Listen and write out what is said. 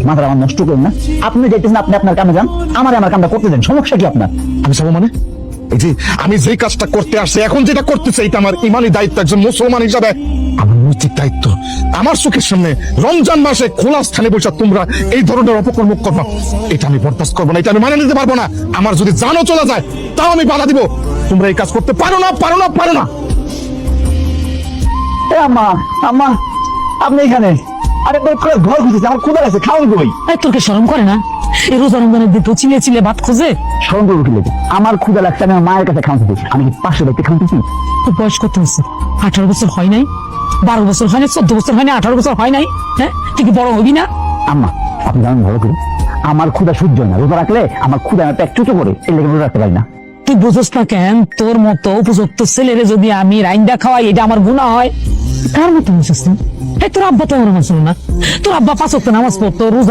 মাথাটা আমার নষ্ট করেন না। আপনি যাইতেছেন, আপনি আপনার কামে যান, আমার কামটা করতে দেন, সমস্যা কি আপনার? আমি যাবো মানে? এই যে আমি যে কাজটা করতে আসছি, এখন যেটা করতেছে, এটা আমার ইমানি দায়িত্ব, একজন মুসলমান হিসাবে আমার নৈতিক দায়িত্ব। আমার চোখের সামনে রমজান মাসে খোলা স্থানে বসে তোমরা এই ধরনের অপকর্ম করবা, এটা আমি বরদাস্ত করবো না, এটা আমি মানে নিতে পারবো না। আমার যদি জানও চলে যায় তাও আমি বাধা দিব। তোমরা এই কাজ করতে পারো না, পারো না, পারো না। এ আম্মা, আম্মা আপনি এখানে? আরে ঘর খুঁজেছে, আমার ক্ষুধা আছে, খাওয়ান কই? তোকে শরম করে না? এই রোজা রমজানের দিন তো চিলে চিলে ভাত খোঁজে। স্মরণ করবো কি লেগে? আমার ক্ষুধা লাগছে, আমি আমার মায়ের কাছে খাওয়াতে দিই। আমি কি পাশে দেখতে খাওয়াতেছি? তোর বয়স কত হচ্ছে? 18 বছর হয় নাই? 12 বছর হয় নাই? 14 বছর হয় নাই? 18 বছর হয় নাই? হ্যাঁ, তুই কি বড় হবি না? আম্মা আপনি জানেন ভালো করে, আমার ক্ষুধা সহ্য হয় না। রোজা রাখলে আমার ক্ষুধা আমার পেট চুটো করে, এই লেগে রোজা রাখতে পারি না। তুই বুঝোস না কেন? তোর মতো উপযুক্ত ছেলেরে যদি আমি রাইন্দা খাওয়াই, এটা আমার গুনাহ হয়। কার মতো বুঝছিস না? তোর আব্বা তো আমার না, তোর আব্বা 5 ওয়াক্ত নামাজ পড়তো, রোজা